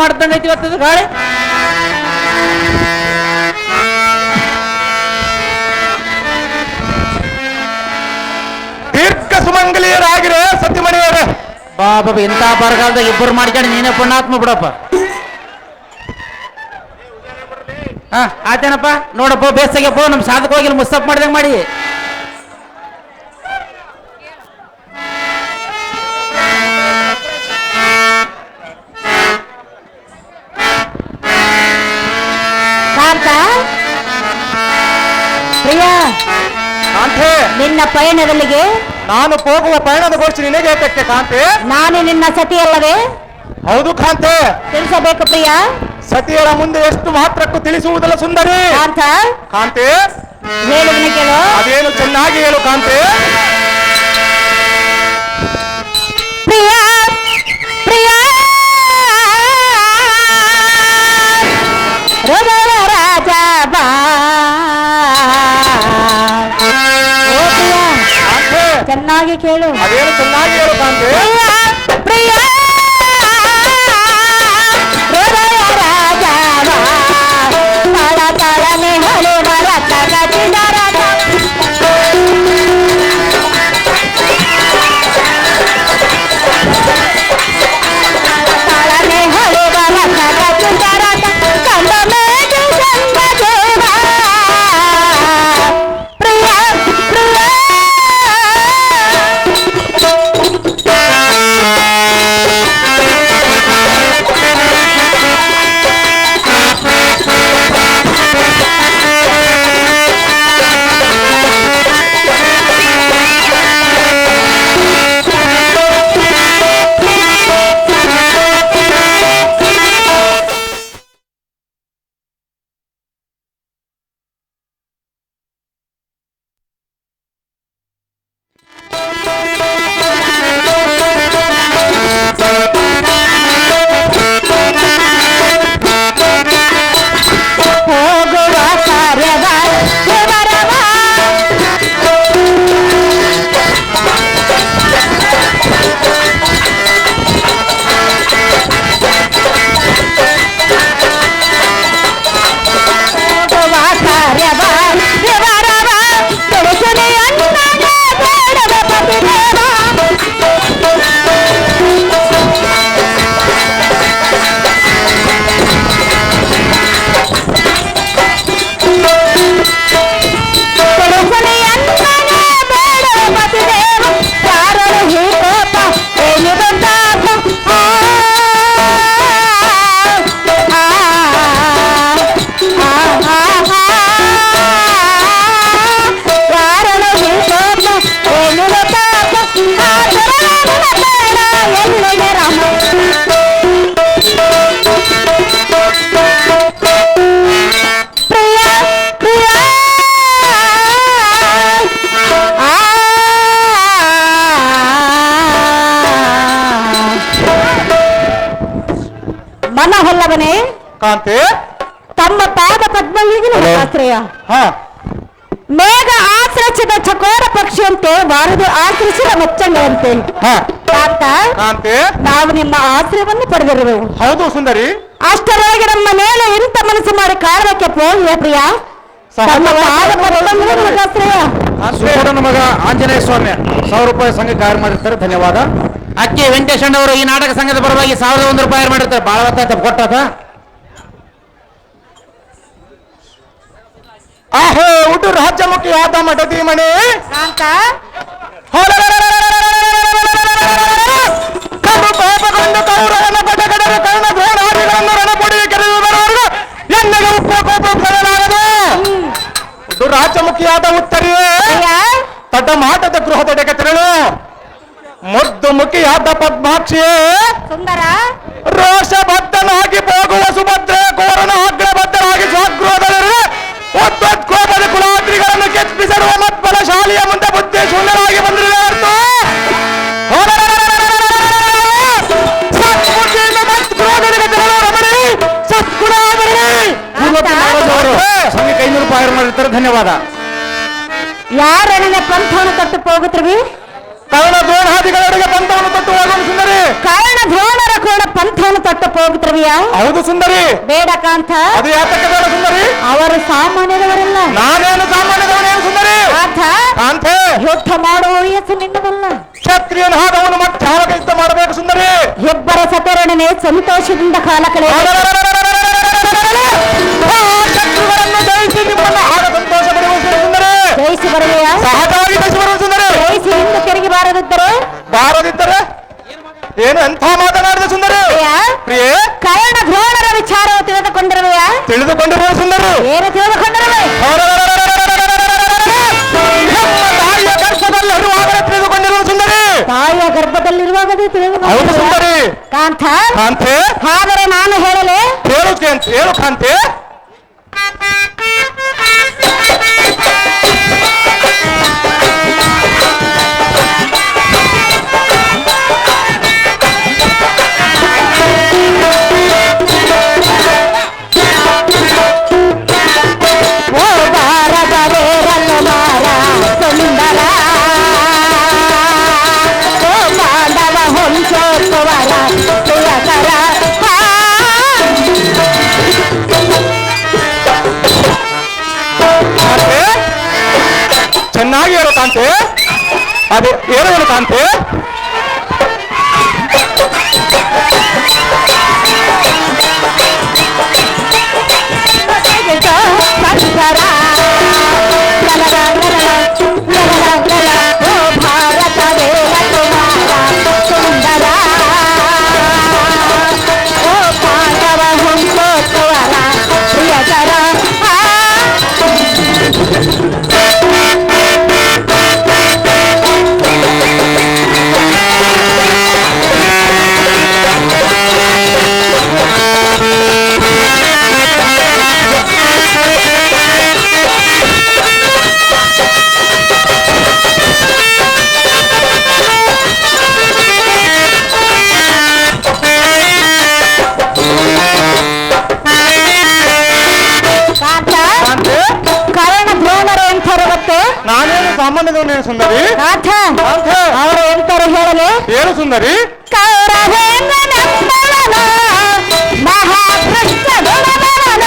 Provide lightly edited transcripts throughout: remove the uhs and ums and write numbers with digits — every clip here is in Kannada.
ಮಾಡ್ದಂಗೈತಿ ಇವತ್ತದ ಗಾಳಿ. ದೀರ್ಘ ಸುಮಂಗಲಿಯರಾಗಿರೋ ಸತಿಮಣಿಯವರ ಬಾಬಾ ಇಂಥ ಬರಗಾಲದಾಗ ಇಬ್ಬರು ಮಾಡ್ಕೊಂಡು ನೀನೇ ಪುಣ್ಯಾತ್ಮ ಬಿಡಪ್ಪ. ಹಾ ಆತೇನಪ್ಪ ನೋಡಪ್ಪ ಬೇಸಾಗ್ಯಪ್ಪ ನಮ್ ಸಾಧಕ ಹೋಗಿಲ್ಲ ಮುಸ್ತಪ್ ಮಾಡ್ದಂಗ ಮಾಡಿ. ಪ್ರಿಯಾ ಕಾಂತೆ, ನಿನ್ನ ಪಯಣದಲ್ಲಿಗೆ ನಾನು ಹೋಗುವ ಪಯಣದ ಗೋಷ್ಠಿ ನಿನಗೆ ಏತಕ್ಕೆ ಕಾಂತೆ? ನಾನು ನಿನ್ನ ಸತಿಯಲ್ಲವೇ? ಹೌದು ಕಾಂತೆ. ತಿಳಿಸಬೇಕು ಪ್ರಿಯಾ. ಸತಿಯರ ಮುಂದೆ ಎಷ್ಟು ಮಾತ್ರಕ್ಕೂ ತಿಳಿಸುವುದಲ್ಲ ಸುಂದರಿ. ಕಾಂತ ಕಾಂತೆ, ಹೇಳುವನ ಕೇಳು. ಅದೇನು ಚೆನ್ನಾಗಿ ಹೇಳು ಕಾಂತೆ. ಪ್ರಿಯಾ ಪ್ರಿಯಾ ಹೃದಯ ರಾಜ ಬಾ. ಓ ಪ್ರಿಯಾ, ಕಾಂತೆ, ಚೆನ್ನಾಗಿ ಕೇಳು. ಅದೇನು ಚೆನ್ನಾಗಿ ಹೇಳು ಕಾಂತೆ. ಪ್ರಿಯಾ ಹೃದಯ ರಾಜ ಬಾ. ತಳ ತಳನೆ ಹಳೆ ಮರ ತಗಚಿದರ ತಳನೆ ಹಳೆ ಮರ ತಗಚಿದರ ಕಂಡ ಮೇಜು ಚಂದ ದೇವ. ಪ್ರಿಯಾ ಪ್ರಿಯಾ ಹೋಗುವ ಕಾರ್ಯದ ವಿವರವ ಹೋಗುವ ಕಾರ್ಯದ ವಿವರವ ತಿಳಿಸಲಿ ಅನ್ನಗೆ ಬೇಡವ ಪತಿದೇವ. ತಿಳಿಸಲಿ ಅನ್ನಗೆ ಬೇಡವ ಪತಿದೇವ. ಯಾರಳು ಹೀಕೋಪ ಏನು ಬಂದಾಪ. ಯಾರಳು ಹೀಕೋಪ ಏನು ಬಂದಾಪ. ಬೇಡ ಎಲ್ಲಿಗೆ ರಾಮ. ಪ್ರಿಯಾ ಪ್ರಿಯಾ ಮನ ಹೊಲ್ಲವನೇ ಕಾಂತೆ, ತಮ್ಮ ಪಾದ ಪದ್ಮಗಳಿಗೆ ನಮಸ್ಕಾರಯ. ಹಾ, ಮೇಘ ಆಶ್ರಯಿಸಿದ ಚಕೋರ ಪಕ್ಷಿಯಂತೆ ಬಾರದು ಆಶ್ರಯಿಸಿದ ಮಚ್ಚಂಗಂತೆ. ಹಾ, ಕಾಂತ, ಕಾಂತೆ, ನಾವು ನಿಮ್ಮ ಆಶ್ರಯವನ್ನು ಪಡೆದಿರುವೆವು. ಹೌದು ಸುಂದರಿ. ಅಷ್ಟರೊಳಗೆ ನಮ್ಮ ಮೇಲೆ ಇಂಥ ಮನಸ್ಸು ಮಾಡಿ ಕಾರಣಕ್ಕೆ ಪೋಯ ಪ್ರಿಯ. ತಮ್ಮ ಪಾದ ಪದ್ಮಗಳಿಗೆ ನಮಸ್ಕಾರಯ. ಸುಕೋಟನ ಮಗ ಆಂಜನೇಯ ಸ್ವಾಮಿ 1000 ರೂಪಾಯಿ ಸಂಘ ಕಾರ್ಯ ಮಾಡಿರ್ತಾರೆ, ಧನ್ಯವಾದ. ಅಕ್ಕಿ ವೆಂಕಟೇಶ್ ಅವರು ಈ ನಾಟಕ ಸಂಘದ ಪರವಾಗಿ 1001 ರೂಪಾಯಿ ಮಾಡಿರ್ತಾರೆ, ಬಾಳ ಹೊತ್ತಾಯ್ತು ಕೊಟ್ಟದ. ಆಹೋ ಉಡು ರಾಜ್ಯಮುಖಿ ಆದ ಮಠದಿ ಮಣಿ. ಕಾಂತ, ಕಡು ಕೋಪಗೊಂಡು ಕೌರವನ ಪಟಕಡರ ಕರ್ಣ ದ್ರೋಣಾದಿಗಳನ್ನು ರಣಪೊಡಿ ಕರೆಯುವವರೆಗೂ ಎಣ್ಣೆಗೆ ಉಪ್ಪು ಕೋಪ ಬರಲಾರದು. ಉಡು ರಾಜ್ಯಮುಖಿಯಾದ ಉತ್ತರಿಯೇ ಪ್ರಿಯ ತಡ ಮಾಟದ ಗೃಹದೊಡೆಗೆ ತೆರಳು. ಮುದ್ದು ಮುಖಿಯಾದ ಪದ್ಮಾಕ್ಷಿಯೇ ಸುಂದರ ರೋಷಬದ್ಧನಾಗಿ ಹೋಗುವ ಸುಭದ್ರೆ ಕೋರನ ಅಗ್ರಬದ್ಧರಾಗಿ ಸ್ವಗೃಹದಲ್ಲಿ ಒತ್ತೊತ್ ಕೋಪದ ಕುಲಾದ್ರಿಗಳನ್ನು ಕೆತ್ತಿಸಿರುವ ಮತ್ಬಲಶಾಲಿಯ ಮುಂದೆ ಬುದ್ಧಿ ಶೂನ್ಯರಾಗಿ ಬಂದಿರುವ ಸಂಘಕ್ಕೆ 500 ರೂಪಾಯಿ ಮಾಡಿರ್ತಾರೆ, ಧನ್ಯವಾದ. ಯಾರ ಪಂಥವನ್ನು ಕಟ್ಟು ಹೋಗುತ್ತವಿ. ಕರ್ಣ ದ್ರೋಣಾದಿಗಳೆಡೆಗೆ ಪಂಥವನ್ನು ತೊಟ್ಟು ಹೋಗುವ ಸುಂದರಿ. ಕಾರಣ ದ್ರೋಣರ ಕೂಡ ಪಂಥವನ್ನು ತೊಟ್ಟು ಹೋಗುತ್ತವೆಯಾ? ಹೌದು ಸುಂದರಿ. ಬೇಡ ಕಾಂತ, ಅದು ಯಾತಕ್ಕೆ ಬೇಡ ಸುಂದರಿ? ಅವರು ಸಾಮಾನ್ಯದವರಲ್ಲ. ನಾನೇನು ಸಾಮಾನ್ಯದವನೇನು ಸುಂದರಿ? ಕಾಂತ, ಕಾಂತೆ, ಯುದ್ಧ ಮಾಡುವ ವಯಸ್ಸು ನಿನ್ನದಲ್ಲ. ಕ್ಷತ್ರಿಯನಾದವನು ಮತ್ತೆ ಯಾವಾಗ ಯುದ್ಧ ಮಾಡಬೇಕು ಸುಂದರಿ? ಇಬ್ಬರ ಸತರಣನೆ ಸಂತೋಷದಿಂದ ಕಾಲ ಕಳೆಯ ಶತ್ರುಗಳನ್ನು ಜಯಿಸಿ ನಿಮ್ಮನ್ನು ಆಗ ಸಂತೋಷ ಪಡುವುದು ಸುಂದರಿ. ಜಯಿಸಿ ಬರುವೆಯಾ? ಸಹಜವಾಗಿ ಜಯಿಸಿ ಬರುವ ಸುಂದರಿ. ಜಯಿಸಿ ಹಿಂದೆ ತಿರುಗಿ ಬಾರದಿದ್ದರೆ ಬಾರದಿದ್ದರೆ ಏನು ಎಂಥ ಮಾತನಾಡಿದ ಸುಂದರಿ? ಪ್ರಿಯೇ, ಕಾರಣ ದ್ರೋಣರ ವಿಚಾರವು ತಿಳಿದುಕೊಂಡಿರುವೆಯಾ? ತಿಳಿದುಕೊಂಡಿರುವ ಸುಂದರಿ. ಏನು ತಿಳಿದುಕೊಂಡಿರುವೆ? ತಾಯಿಯ ಗರ್ಭದಲ್ಲಿ ಹರಿವಾಗಲೇ ತಿಳಿದುಕೊಂಡಿರುವ ಸುಂದರಿ. ತಾಯಿಯ ಗರ್ಭದಲ್ಲಿರುವಾಗಲೇ ಹೌದು ತಿಳಿದುಕೊಂಡಿರುವೆ. ಸುಂದರಿ. ಕಾಂತ, ಕಾಂತೆ, ಆದರೆ ನಾನು ಹೇಳಲೆ ಹೇಳು ಕಾಂತೆ. ಓ ಭಾರತ ವೇರನ್ನು ಮಾರ ಸುಂದರ, ಓ ಪಾಂಡವ ಹೊಂಚೋತ್ತುವರ ಪ್ರಿಯಕರ. ಕಾಂತೆ, ಚೆನ್ನಾಗಿ ಹೇಳು ಕಾಂತೆ. ಅದು ಹೇಳು ಕಾಂತೆ. ಸಂಕರ ಲಲಲ ಲಲಲ ಲಲಲ ಲಲ, ಓ ಭಾರತ ವೇರ ಕುಮಾರ ಸುಂದರ, ಓ ಪಾಂಡವ ಹೊಂಚೋತ್ತುವರ ಪ್ರಿಯಕರ. ಕಾಂತೆ, ಕಾರಣ ದ್ರೋಣರು ಎಂಥರು ಗೊತ್ತು? ನಾನೇನು ಸಾಮಾನ್ಯದವನೇನು ಸುಂದರಿ? ಕಾಂತ, ಕಾಂತೆ, ಅವರು ಎಂಥರು ಹೇಳಲು? ಹೇಳು ಸುಂದರಿ. ಕೌರವೇಂದ್ರನೆಂಬವನ ಮಹಾಕೃಷ್ಣ ಗುಣವನ,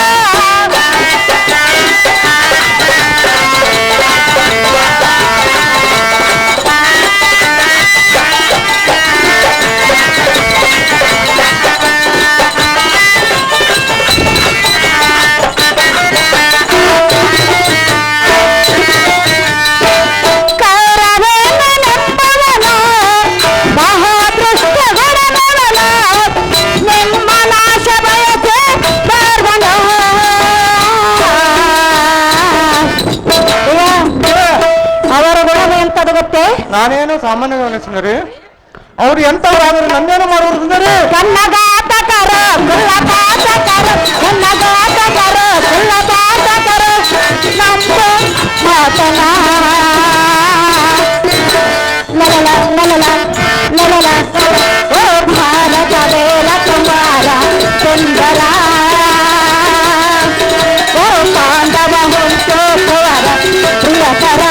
ಕೌರವೇಂದ್ರನೆಂಬವನ ಮಹಾಕೃಷ್ಣ ಗುಣವನ, ನಿಮ್ಮ ನಾಶ ಬಯಸೆ ಬರ್ವನ. ಅವರ ಗುಣವು ಎಂತದು ಗೊತ್ತೇ? ನಾನೇನು ಸಾಮಾನ್ಯದವನೇ ಸುಂದರಿ. ಅವ್ರು ಎಂತವರಾದರೂ ನನ್ನೇನು ಮಾಡುವರು ಸುಂದರಿ? ಕನ್ನಗಾತಕರ ಕುಲ್ಲಗಾತಕರ, ಕನ್ನಗಾತಕರ ಕುಲ್ಲಗಾತಕರ, ನಮ್ಮ ಮಾತನ ಲಲಲ ಲಲಲ ಲಲಲ, ಓ ಭಾರತ ವೇರ ಕುಮಾರ ಸುಂದರ, ಓ ಪಾಂಡವ ಹೊಂಚೋತ್ತುವರ ಪ್ರಿಯಕರ.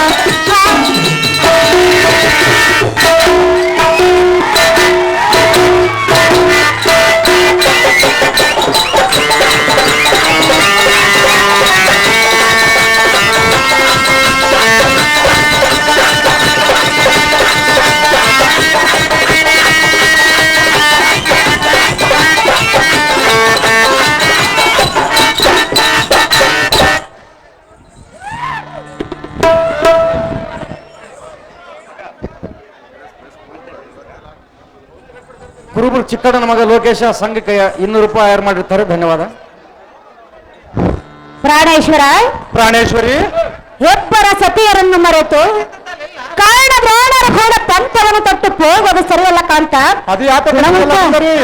ಕುರುಬರು ಚಿಕ್ಕಣ್ಣನ ಮಗ ಲೋಕೇಶ ಸಂಘಕ್ಕೆ 200 ರೂಪಾಯಿ ಆಯರ್ ಮಾಡಿರ್ತಾರೆ. ಧನ್ಯವಾದ. ಪ್ರಾಣೇಶ್ವರ, ಪ್ರಾಣೇಶ್ವರಿ, ಇಬ್ಬರ ಸತಿಯರನ್ನು ಮರೆತು ಕಾರಣ ದ್ರೋಣರ ಕೂಡ ಪಂಥವನ್ನು ತೊಟ್ಟು ಹೋಗೋದು ಸರಿಯಲ್ಲ ಕಾಂತ. ಅದು ಯಾತಕ್ಕೆ ಬರಲ್ಲ ಸುಂದರಿ?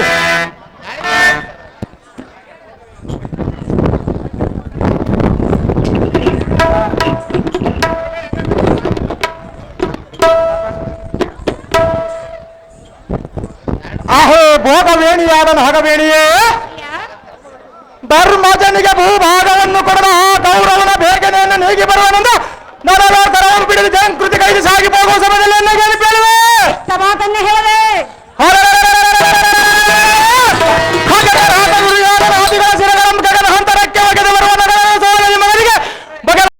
ಅಹೋ ಭೋಗವೇಣಿಯಾದನು ಹಗವೇಣಿಯೇ, ಧರ್ಮಜನಿಗೆ ಭೂಭಾಗವನ್ನು ಕೊಡದ ಗೌರವನ ಬೇಗನೆಯನ್ನು ನೀಗಿ ಬರುವನೆಂದು ನರಲೋಕರವನ್ನು ಬಿಡಲು ಜಯಂಕೃತಿ ಕೈದು ಸಾಗಿ ಹೋಗುವ ಸಮಯದಲ್ಲಿ